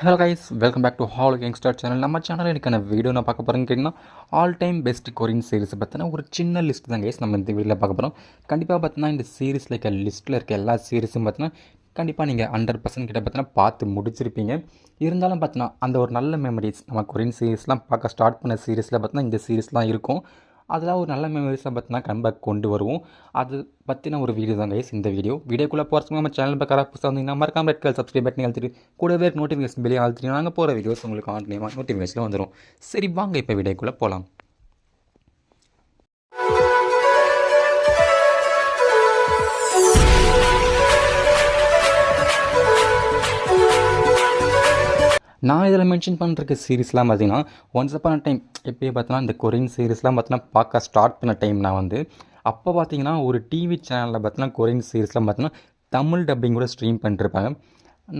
Hello guys, welcome back to hall gangster channel. நம்ம சேனலில் எனக்கான வீடியோ நான் பார்க்க போகிறேன்னு கேட்டிங்கன்னா, all time best Korean series பார்த்தினா ஒரு சின்ன லிஸ்ட் தான் கைஸ் நம்ம இந்த வீடியோவில் பார்க்க போகிறோம். கண்டிப்பாக பார்த்தீங்கன்னா இந்த சீரிஸில் இருக்க லிஸ்ட்டில் இருக்க எல்லா சீரிஸும் பார்த்தீங்கன்னா கண்டிப்பாக நீங்கள் 100% கிட்ட பார்த்தீங்கன்னா பார்த்து முடிச்சிருப்பீங்க. இருந்தாலும் பார்த்தீங்கன்னா அந்த ஒரு நல்ல மெமரிஸ் நம்ம கொரியன் சீரிஸ்லாம் பார்க்க ஸ்டார்ட் பண்ண சீரிஸில் பார்த்தீங்கன்னா இந்த சீரிஸ்லாம் இருக்கும். அதெல்லாம் ஒரு நல்ல மெமரிஸாக பார்த்தீங்கன்னா கம்பேக் கொண்டு வருவோம். அது பற்றின ஒரு வீடியோ தான் கைஸ் இந்த வீடியோக்குள்ளே போகிறதுக்கு நம்ம சேனல் பார்க்குற புதுசாக வந்தீங்கன்னா மறக்காம ரெட் கலர் சப்ஸ்கிரைப் பட்டனை அழுத்திட்டு கூடவே நோட்டிஃபிகேஷன் வெளியே அழுத்திட்டு நாங்கள் போகிற வீடியோஸ் உங்களுக்கு ஆன்லைனாக நோட்டிஃபிகேஷனில் வந்துடும். சரி வாங்க இப்போ வீடியோக்குள்ளே போகலாம். நான் இதில் மென்ஷன் பண்ணுற சீரிஸ்லாம் பார்த்தீங்கன்னா ஒன்ஸ் அப்பான டைம் எப்போயே பார்த்தீங்கன்னா இந்த கொரியன் சீரிஸ்லாம் பார்த்தீங்கன்னா பார்க்க ஸ்டார்ட் பண்ண டைம் நான் வந்து அப்போ பார்த்தீங்கன்னா ஒரு டிவி சேனலில் பார்த்தீங்கன்னா கொரியன் சீரிஸ்லாம் பார்த்தீங்கன்னா தமிழ் டப்பிங் கூட ஸ்ட்ரீம் பண்ணிட்டுருப்பாங்க.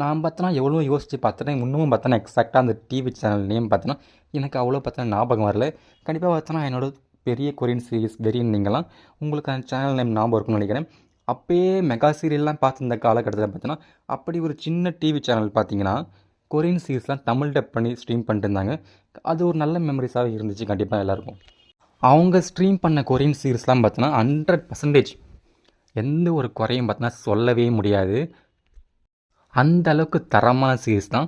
நான் பார்த்தோன்னா எவ்வளோ யோசித்து பார்த்தேன்னா இன்னமும் பார்த்தோன்னா எக்ஸாக்டாக அந்த டிவி சேனல் நேம் பார்த்தோன்னா எனக்கு அவ்வளோ பார்த்தோன்னா ஞாபகம் வரல. கண்டிப்பாக பார்த்தோன்னா என்னோடய பெரிய கொரியன் சீரிஸ் வெறியிருந்தீங்களாம் உங்களுக்கு அந்த சேனல் நேம் ஞாபகம் இருக்குன்னு நினைக்கிறேன். அப்போயே மெகா சீரியல்லாம் பார்த்து இந்த காலகட்டத்தில் பார்த்தோன்னா அப்படி ஒரு சின்ன டிவி சேனல் பார்த்தீங்கன்னா கொரியன் சீரிஸ்லாம் தமிழ் டப் பண்ணி ஸ்ட்ரீம் பண்ணிட்டு இருந்தாங்க. அது ஒரு நல்ல மெமரிஸாக இருந்துச்சு கண்டிப்பாக எல்லாருக்கும். அவங்க ஸ்ட்ரீம் பண்ண கொரியன் சீரிஸ்லாம் பார்த்தோன்னா 100% எந்த ஒரு குறையும் பார்த்தோன்னா சொல்லவே முடியாது. அந்த அளவுக்கு தரமான சீரிஸ் தான்.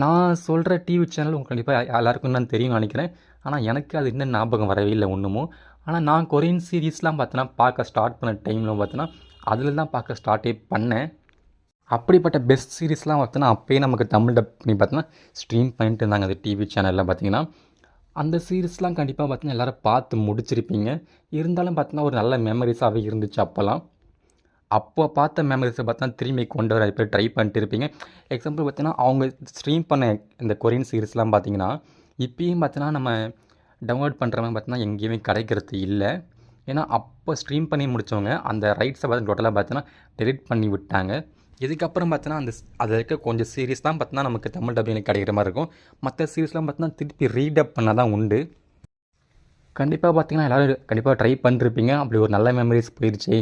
நான் சொல்கிற டிவி சேனல் உங்களுக்கு கண்டிப்பாக எல்லாருக்கும் தான் தெரியும் நினைக்கிறேன். ஆனால் எனக்கு அது இன்னும் ஞாபகம் வரவே இல்லை ஒன்றுமோ. ஆனால் நான் கொரியன் சீரிஸ்லாம் பார்த்தோன்னா பார்க்க ஸ்டார்ட் பண்ண டைமில் பார்த்தோன்னா அதில் தான் பார்க்க ஸ்டார்ட்டே பண்ணேன். அப்படிப்பட்ட பெஸ்ட் சீரிஸ்லாம் பார்த்தோன்னா அப்போயே நமக்கு தமிழ் டப் பண்ணி பார்த்தோன்னா ஸ்ட்ரீம் பண்ணிட்டு இருந்தாங்க அது டிவி சேனலில் பார்த்தீங்கன்னா. அந்த சீரிஸ்லாம் கண்டிப்பாக பார்த்தீங்கன்னா எல்லோரும் பார்த்து முடிச்சிருப்பீங்க. இருந்தாலும் பார்த்தீங்கன்னா ஒரு நல்ல மெமரிஸாகவே இருந்துச்சு அப்போல்லாம். அப்போ பார்த்த மெமரிஸை பார்த்தா திரும்பி கொண்டு வர இப்போ ட்ரை பண்ணிட்டு இருப்பீங்க. எக்ஸாம்பிள் பார்த்தீங்கன்னா அவங்க ஸ்ட்ரீம் பண்ண இந்த கொரியன் சீரிஸ்லாம் பார்த்தீங்கன்னா இப்போயும் பார்த்தீங்கன்னா நம்ம டவுன்லோட் பண்ணுற மாதிரி பார்த்தீங்கன்னா எங்கேயுமே கிடைக்கிறது இல்லை. ஏன்னா அப்போ ஸ்ட்ரீம் பண்ணி முடித்தவங்க அந்த ரைட்ஸை பார்த்து டோட்டலாக பார்த்தீங்கன்னா டெலிட் பண்ணி விட்டாங்க. இதுக்கப்புறம் பார்த்தோன்னா அதில் இருக்க கொஞ்சம் சீரிஸ் தான் பார்த்தோன்னா நமக்கு தமிழ் டப்பிங்கில் கிடைக்கிற மாதிரி இருக்கும். மற்ற சீரிஸ்லாம் பார்த்தோன்னா திருப்பி ரீடப் பண்ண தான் உண்டு. கண்டிப்பாக பார்த்தீங்கன்னா எல்லோரும் கண்டிப்பாக ட்ரை பண்ணிருப்பீங்க. அப்படி ஒரு நல்ல மெமரிஸ் போயிடுச்சு.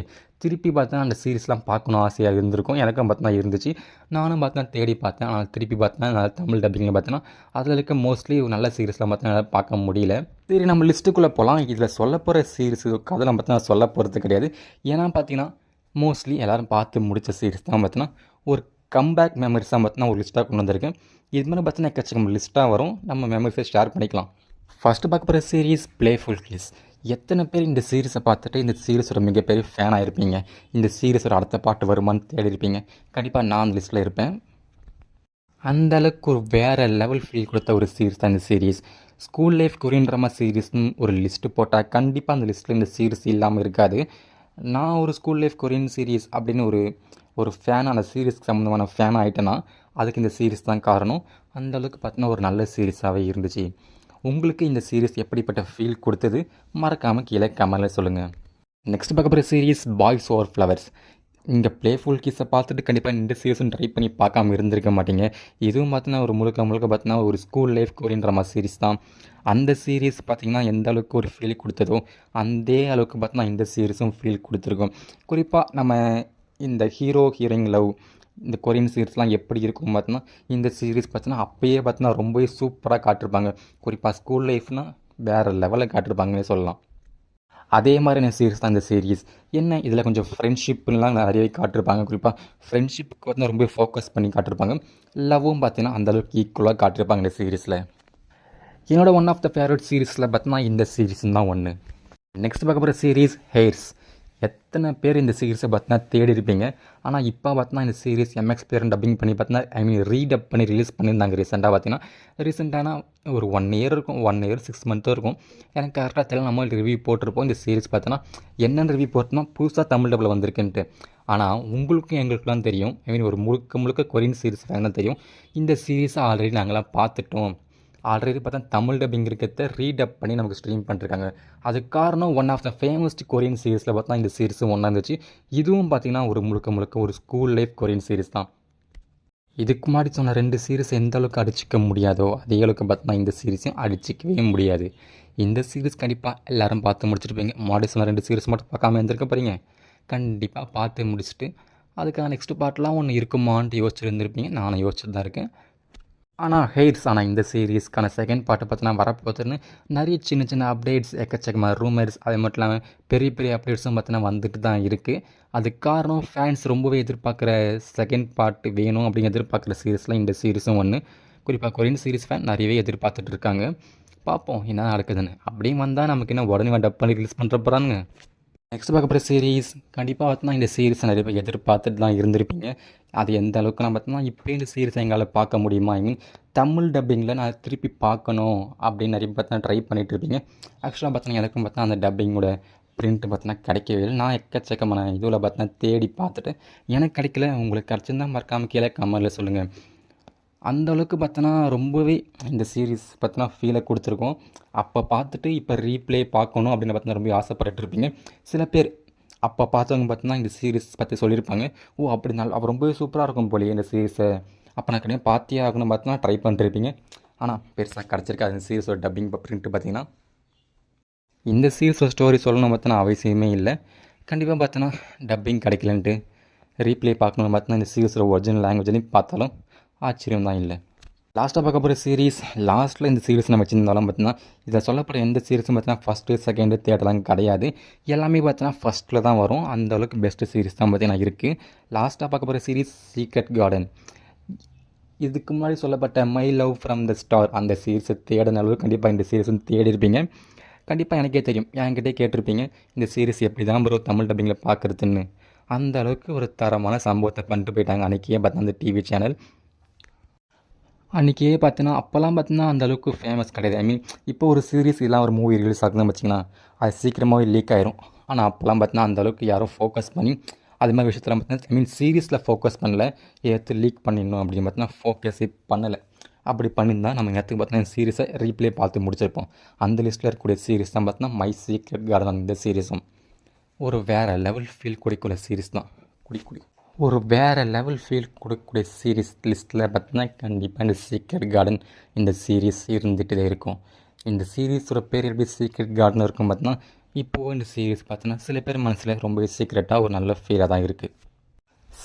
திருப்பி பார்த்தோன்னா அந்த சீரிஸ்லாம் பார்க்கணும் ஆசையாக இருந்திருக்கும். எனக்கும் பார்த்தோன்னா இருந்துச்சு. நானும் பார்த்தோன்னா தேடி பார்த்தேன். ஆனால் திருப்பி பார்த்தோன்னா தமிழ் டப்பிங்கில் பார்த்தோன்னா அதில் இருக்க மோஸ்ட்லி நல்ல சீரிஸ்லாம் பார்த்தோன்னா பார்க்க முடியல. சரி நம்ம லிஸ்ட்டுக்குள்ளே போகலாம். இதில் சொல்ல போகிற சீரிஸ் கதைலாம் பார்த்தோன்னா சொல்ல போகிறது கிடையாது. ஏன்னா பார்த்தீங்கன்னா மோஸ்ட்லி எல்லோரும் பார்த்து முடித்த சீரிஸ் தான் பார்த்தீங்கன்னா ஒரு கம்பேக் மெமரிஸ் தான் பார்த்தீங்கன்னா ஒரு லிஸ்ட்டாக கொண்டு வந்திருக்கேன். இது மாதிரி பார்த்தீங்கன்னா எக்கச்சக்கம் லிஸ்ட்டாக வரும். நம்ம மெமரிஸை ஷேர் பண்ணிக்கலாம். ஃபஸ்ட்டு பார்க்க போகிற சீரீஸ் பிளேஃபுல் கிஸ். எத்தனை பேர் இந்த சீரிஸை பார்த்துட்டு இந்த சீரிஸோட மிகப்பெரிய ஃபேனாக இருப்பீங்க? இந்த சீரிஸோட அடுத்த பாட்டு வருமானு தேடி இருப்பீங்க. கண்டிப்பாக நான் அந்த லிஸ்ட்டில் இருப்பேன். அந்தளவுக்கு ஒரு வேறு லெவல் ஃபீல் கொடுத்த ஒரு சீரிஸ் தான் இந்த series. School life Korean drama சீரிஸ்னு ஒரு லிஸ்ட்டு போட்டால் கண்டிப்பாக அந்த லிஸ்ட்டில் இந்த சீரிஸ் இல்லாமல் இருக்காது. நான் ஒரு ஸ்கூல் லைஃப் கொரியன் சீரிஸ் அப்படின்னு ஒரு ஃபேன் அந்த சீரிஸ்க்கு சம்மந்தமான ஃபேன் ஆகிட்டேன்னா அதுக்கு இந்த சீரிஸ் தான் காரணம். அந்தளவுக்கு பார்த்தீங்கன்னா ஒரு நல்ல சீரிஸாகவே இருந்துச்சு. உங்களுக்கு இந்த சீரிஸ் எப்படிப்பட்ட ஃபீல் கொடுத்தது மறக்காமல் கீழே கமெண்ட்டில் சொல்லுங்கள். நெக்ஸ்ட் பார்க்க போகிற சீரிஸ் பாய்ஸ் ஓவர் ஃப்ளவர்ஸ். இங்கே பிளேஃபுல் கிஸை பார்த்துட்டு கண்டிப்பாக இந்த சீரிஸும் ட்ரை பண்ணி பார்க்காம இருந்திருக்க மாட்டீங்க. இதுவும் பார்த்தீங்கன்னா ஒரு முழுக்க பார்த்தீங்கன்னா ஒரு school life Korean drama series தான். அந்த சீரிஸ் பார்த்திங்கன்னா எந்த அளவுக்கு ஒரு ஃபீல் கொடுத்ததோ அதே அளவுக்கு பார்த்தீங்கன்னா இந்த சீரிஸும் ஃபீல் கொடுத்துருக்கோம். குறிப்பாக நம்ம இந்த ஹீரோ ஹீரோயின் லவ் இந்த கொரியன் சீரிஸ்லாம் எப்படி இருக்கும் பார்த்தோன்னா இந்த சீரிஸ் பார்த்தீங்கன்னா அப்போயே பார்த்தீங்கன்னா ரொம்பவே சூப்பராக காட்டிருப்பாங்க. குறிப்பாக ஸ்கூல் லைஃப்னால் வேறு லெவலில் காட்டிருப்பாங்கன்னே சொல்லலாம். அதே மாதிரியான சீரிஸ் தான் இந்த சீரிஸ். என்ன இதில் கொஞ்சம் ஃப்ரெண்ட்ஷிப்லாம் நிறையவே காட்டிருப்பாங்க. குறிப்பாக ஃப்ரெண்ட்ஷிப்புக்கு வந்து ரொம்ப ஃபோக்கஸ் பண்ணி காட்டிருப்பாங்க. லவ்வும் பார்த்தீங்கன்னா அந்தளவுக்கு ஈக்குவலாக காட்டிருப்பாங்க இந்த சீரிஸில். என்னோட ஒன் ஆஃப் த ஃபேவரட் சீரிஸில் பார்த்தீங்கன்னா இந்த சீரிஸ் தான் ஒன்று. நெக்ஸ்ட் பார்க்க போகிற சீரிஸ் ஹேர்ஸ். எத்தனை பேர் இந்த சீரிஸை பார்த்தீங்கன்னா தேடி இருப்பீங்க. ஆனால் இப்போ பார்த்தீங்கன்னா இந்த சீரிஸ் MX பேர் டப்பிங் பண்ணி பார்த்தீங்கன்னா ரீடப் பண்ணி ரிலீஸ் பண்ணியிருந்தாங்க ரீசெண்டான ஒரு 1 இயர் இருக்கும், 1 இயர் 6 மந்த்தோ இருக்கும். எனக்கு கரெக்டாக தெரியல. நம்ம ரிவ்யூ போட்டிருப்போம் இந்த சீரிஸ் பார்த்தோன்னா என்னென்ன ரிவ்யூ போட்டோம்னா புதுசாக தமிழ் டப்பில் வந்திருக்குன்ட்டு. ஆனால் உங்களுக்கும் எங்களுக்குலாம் தெரியும், ஒரு முழுக்க கொரியன் சீரிஸ் ஃபேனாக தெரியும் இந்த சீரிஸை ஆல்ரெடி நாங்களாம் பார்த்துட்டோம். ஆல்ரெடி பார்த்தா தமிழ் டப்பிங் இருக்கிறத ரீடப் பண்ணி நமக்கு ஸ்ட்ரீம் பண்ணிருக்காங்க. அதுக்கு காரணம் one of the famous Korean சீரிஸில் பார்த்தா இந்த சீரிஸும் ஒன்றா இருந்துச்சு. இதுவும் பார்த்திங்கன்னா ஒரு முழுக்க ஒரு ஸ்கூல் லைஃப் கொரியன் சீரிஸ் தான். இதுக்கு முன்னாடி சொன்ன 2 சீரிஸ் எந்த அளவுக்கு அடிச்சிக்க முடியாதோ அதே அளவுக்கு பார்த்தீங்கன்னா இந்த சீரிஸையும் அடிச்சிக்கவே முடியாது. இந்த சீரிஸ் கண்டிப்பாக எல்லோரும் பார்த்து முடிச்சுருப்பீங்க. முன்னாடி சொன்ன 2 சீரிஸ் மட்டும் பார்க்காம இருந்திருக்க போகிறீங்க. கண்டிப்பாக பார்த்து முடிச்சுட்டு அதுக்கான நெக்ஸ்ட் பார்ட்லாம் ஒன்று இருக்குமான்ட்டு யோசிச்சுருந்துருப்பீங்க. நானும் யோசிச்சுட்டு தான் இருக்கேன். ஆனால் இந்த சீரீஸ்க்கான செகண்ட் பார்ட்டை பார்த்தினா வரப்போகுதுன்னு நிறைய சின்ன சின்ன அப்டேட்ஸ் எக்கச்சக்கமாக ரூமர்ஸ் அது மட்டும் இல்லாமல் பெரிய பெரிய அப்டேட்ஸும் பார்த்தினா வந்துட்டு தான் இருக்குது. அதுக்கு காரணம் ஃபேன்ஸ் ரொம்பவே எதிர்பார்க்குற செகண்ட் பார்ட் வேணும் அப்படிங்கிற எதிர்பார்க்குற சீரீஸில் இந்த சீரீஸும் ஒன்று. குறிப்பாக கொரியன் சீரீஸ் ஃபேன் நிறையவே எதிர்பார்த்துட்டு இருக்காங்க. பார்ப்போம் என்ன நடக்குதுன்னு. அப்படியும் வந்தால் நமக்கு என்ன உடனே டப் பண்ணி ரிலீஸ் பண்ணுற போகிறாங்க. நெக்ஸ்ட் பார்க்க போகிற சீரீஸ் கண்டிப்பாக பார்த்தோன்னா இந்த சீரீஸை நிறைய பேர் எதிர்பார்த்துட்டு தான் இருந்திருப்பீங்க. அது எந்த அளவுக்கு நான் பார்த்தோன்னா இப்போ இந்த சீரீஸை எங்களால் பார்க்க முடியுமா, ஐ மீன் தமிழ் டப்பிங்கில் நான் திருப்பி பார்க்கணும் அப்படின்னு நிறைய பார்த்தா ட்ரை பண்ணிகிட்டு இருப்பீங்க. ஆக்சுவலாக பார்த்தோன்னா எனக்கும் பார்த்தா அந்த டப்பிங்கோட பிரிண்ட்டு பார்த்தோன்னா கிடைக்கவே இல்லை. நான் எக்கச்சக்கமான இதில் பார்த்தோன்னா தேடி பார்த்துட்டு எனக்கு கிடைக்கல. உங்களுக்கு கிடச்சிருந்தா மறக்காமல் கீழே கமெண்டில் சொல்லுங்கள். அந்தளவுக்கு பார்த்தோன்னா ரொம்பவே இந்த சீரீஸ் பார்த்தோன்னா ஃபீலை கொடுத்துருக்கோம். அப்போ பார்த்துட்டு இப்போ ரீப்ளே பார்க்கணும் அப்படின்னு பார்த்தோன்னா ரொம்ப ஆசைப்பட்டுருப்பீங்க. சில பேர் அப்போ பார்த்தவங்க பார்த்தோன்னா இந்த சீரீஸ் பற்றி சொல்லியிருப்பாங்க. ஓ அப்படி அப்போ ரொம்பவே சூப்பராக இருக்கும் போலியே இந்த சீரீஸை, அப்போ நான் கண்டிப்பாக பார்த்தே ஆகணும் பார்த்தோன்னா ட்ரை பண்ணிருப்பீங்க. ஆனால் பெருசாக கிடச்சிருக்காது இந்த சீரீஸோட டப்பிங் பிரிண்ட்டு பார்த்தீங்கன்னா. இந்த சீரீஸோட ஸ்டோரி சொல்லணும் பார்த்தோன்னா அவசியமே இல்லை. கண்டிப்பாக பார்த்தோன்னா டப்பிங் கிடைக்கலன்ட்டு ரீப்ளே பார்க்கணும்னு பார்த்தோன்னா இந்த சீரீஸோட ஒரிஜினல் லாங்குவேஜ்லையும் பார்த்தாலும் ஆச்சரியம் தான் இல்லை. லாஸ்ட்டாக பார்க்க போகிற சீரீஸ், லாஸ்ட்டில் இந்த சீரீஸ் நம்ம வச்சுருந்தாலும் பார்த்தீங்கன்னா இதில் சொல்லப்படுற எந்த சீரீஸும் பார்த்தீங்கன்னா ஃபஸ்ட்டு செகண்டு தேர்டெலாம் கிடையாது. எல்லாமே பார்த்தீங்கன்னா ஃபஸ்ட்டில் தான் வரும். அந்தளவுக்கு பெஸ்ட்டு சீரீஸ் தான் பார்த்தீங்கன்னா இருக்குது. லாஸ்ட்டாக பார்க்க போகிற சீரீஸ் சீக்ரெட் கார்டன். இதுக்கு முன்னாடி சொல்லப்பட்ட my love from the star அந்த சீரீஸை தேடின அளவுக்கு கண்டிப்பாக இந்த சீரீஸ் வந்து தேடி இருப்பீங்க. கண்டிப்பாக எனக்கே தெரியும், என்கிட்டே கேட்டிருப்பீங்க இந்த சீரீஸ் எப்படி தான் ப்ரோ தமிழ் டப்பிங்கில் பார்க்குறதுன்னு. அந்த அளவுக்கு ஒரு தரமான சம்பவத்தை பண்ணிட்டு போயிட்டாங்க அன்றைக்கே பார்த்தா அந்த டிவி சேனல். அன்றைக்கே பார்த்தீங்கன்னா அப்போல்லாம் பார்த்தீங்கன்னா அந்தளவுக்கு ஃபேமஸ் கிடையாது. ஐ மீன் இப்போ ஒரு சீரீஸ் இல்லை ஒரு மூவி ரிலீஸ் ஆகுதுன்னு வச்சிங்கன்னா அது சீக்கிரமாகவே லீக் ஆயிரும். ஆனால் அப்போல்லாம் பார்த்தீங்கன்னா அந்தளவுக்கு யாரும் ஃபோக்கஸ் பண்ணி அது மாதிரி விஷயத்தில் பார்த்தீங்கன்னா ஐ மீன் சீரீஸில் ஃபோக்கஸ் பண்ணல, ஏற்று லீக் பண்ணிடணும் அப்படின்னு பார்த்தீங்கன்னா ஃபோக்கஸே பண்ணலை. அப்படி பண்ணியிருந்தால் நம்ம நேரத்துக்கு பார்த்தீங்கன்னா சீரீஸை ரீப்ளே பார்த்து முடிச்சிருப்போம். அந்த லிஸ்ட்டில் இருக்கக்கூடிய சீரீஸ் தான் பார்த்தீங்கன்னா மை சீக்ரெட் கார்டன். இந்த சீரீஸும் ஒரு வேறு லெவல் ஃபீல் கொடுக்கக்கூடிய சீரீஸ் தான். ஒரு வேறு லெவல் ஃபீல் கொடுக்கக்கூடிய சீரீஸ் லிஸ்ட்டில் பார்த்தீங்கன்னா கண்டிப்பாக இந்த சீக்ரெட் கார்டன் இந்த சீரீஸ் இருந்துகிட்டே இருக்கும். இந்த சீரீஸோட பேர் எப்படி சீக்ரெட் கார்டன் இருக்கும் பார்த்தீங்கன்னா இப்போது இந்த சீரீஸ் பார்த்தீங்கன்னா சில பேர் மனசில் ரொம்பவே சீக்ரெட்டாக ஒரு நல்ல ஃபீலாக தான் இருக்குது.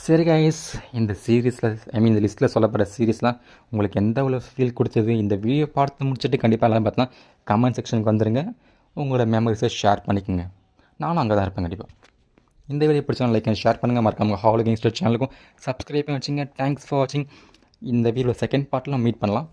சரி கைஸ், இந்த சீரீஸில் ஐ மீன் இந்த லிஸ்ட்டில் சொல்லப்படுற சீரீஸ்லாம் உங்களுக்கு எந்த அவ்வளோ ஃபீல் கொடுத்தது, இந்த வீடியோ பார்த்து முடிச்சுட்டு கண்டிப்பாக எல்லாம் பார்த்தீங்கன்னா கமெண்ட் செக்ஷனுக்கு வந்துடுங்க. உங்களோட மெமரிஸை ஷேர் பண்ணிக்கோங்க. நானும் அங்கே தான் இருப்பேன் கண்டிப்பாக. இந்த வீடியோ பிடிச்சா லைக் அண்ட் ஷேர் பண்ணுங்கள். மறக்காம ஹாலோ கேங்ஸ்டர் சேனலுக்கும் சப்ஸ்கிரைப் பண்ணி வச்சுங்க. தேங்க்ஸ் ஃபார் வாட்சிங். இந்த வீடியோ செகண்ட் பார்ட்டில் மீட் பண்ணலாம்.